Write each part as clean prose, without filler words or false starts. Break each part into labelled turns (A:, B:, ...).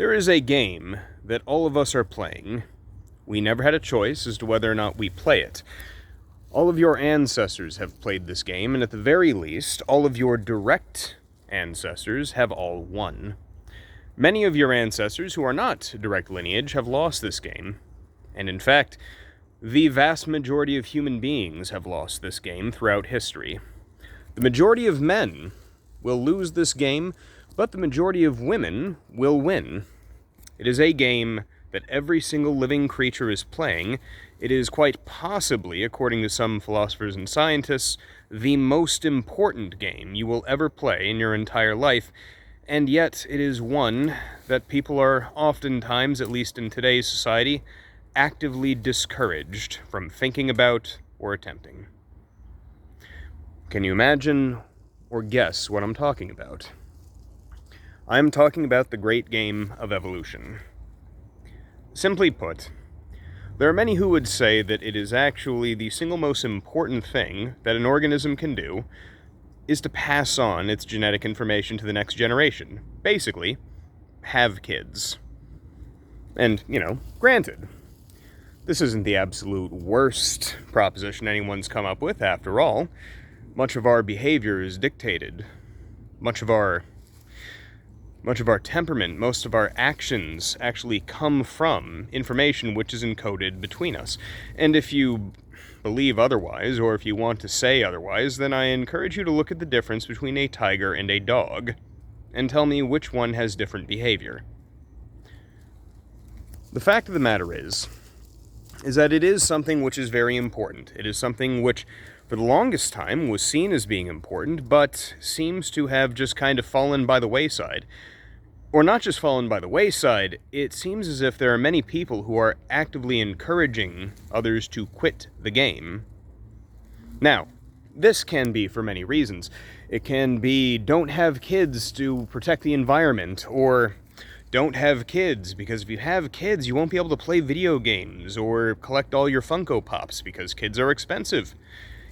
A: There is a game that all of us are playing. We never had a choice as to whether or not we play it. All of your ancestors have played this game, and at the very least, all of your direct ancestors have all won. Many of your ancestors who are not direct lineage have lost this game, and in fact, the vast majority of human beings have lost this game throughout history. The majority of men will lose this game, but the majority of women will win. It is a game that every single living creature is playing. It is quite possibly, according to some philosophers and scientists, the most important game you will ever play in your entire life, and yet it is one that people are oftentimes, at least in today's society, actively discouraged from thinking about or attempting. Can you imagine or guess what I'm talking about? I'm talking about the great game of evolution. Simply put, there are many who would say that it is actually the single most important thing that an organism can do is to pass on its genetic information to the next generation. Basically, have kids. And, granted, this isn't the absolute worst proposition anyone's come up with, after all. Much of our behavior is dictated. Much of our temperament, most of our actions actually come from information which is encoded between us. And if you believe otherwise, or if you want to say otherwise, then I encourage you to look at the difference between a tiger and a dog, and tell me which one has different behavior. The fact of the matter is that it is something which is very important. It is something which, for the longest time, was seen as being important, but seems to have just kind of fallen by the wayside. Or not just fallen by the wayside, it seems as if there are many people who are actively encouraging others to quit the game. Now, this can be for many reasons. It can be, don't have kids to protect the environment, or don't have kids, because if you have kids, you won't be able to play video games, or collect all your Funko Pops, because kids are expensive.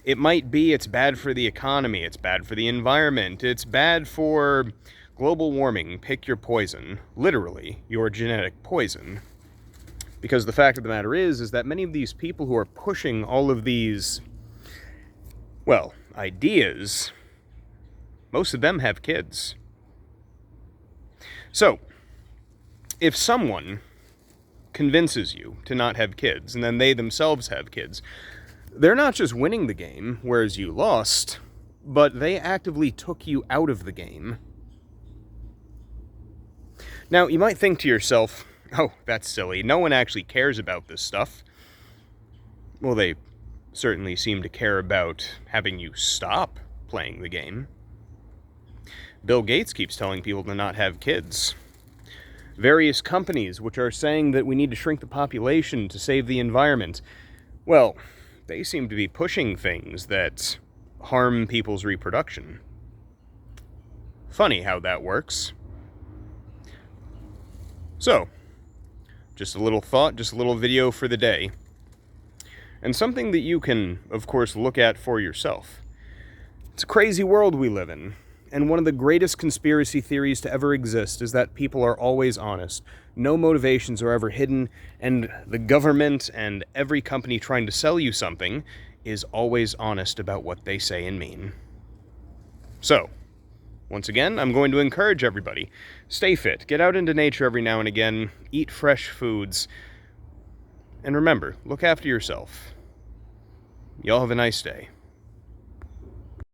A: It might be it's bad for the economy, it's bad for the environment, it's bad for global warming. Pick your poison. Literally, your genetic poison. Because the fact of the matter is that many of these people who are pushing all of these, ideas, most of them have kids. So, if someone convinces you to not have kids, and then they themselves have kids, they're not just winning the game, whereas you lost, but they actively took you out of the game. Now, you might think to yourself, oh, that's silly. No one actually cares about this stuff. Well, they certainly seem to care about having you stop playing the game. Bill Gates keeps telling people to not have kids. Various companies which are saying that we need to shrink the population to save the environment, well, they seem to be pushing things that harm people's reproduction. Funny how that works. So, just a little thought, just a little video for the day. And something that you can, of course, look at for yourself. It's a crazy world we live in. And one of the greatest conspiracy theories to ever exist is that people are always honest. No motivations are ever hidden, and the government and every company trying to sell you something is always honest about what they say and mean. So, once again, I'm going to encourage everybody. Stay fit, get out into nature every now and again, eat fresh foods, and remember, look after yourself. Y'all have a nice day.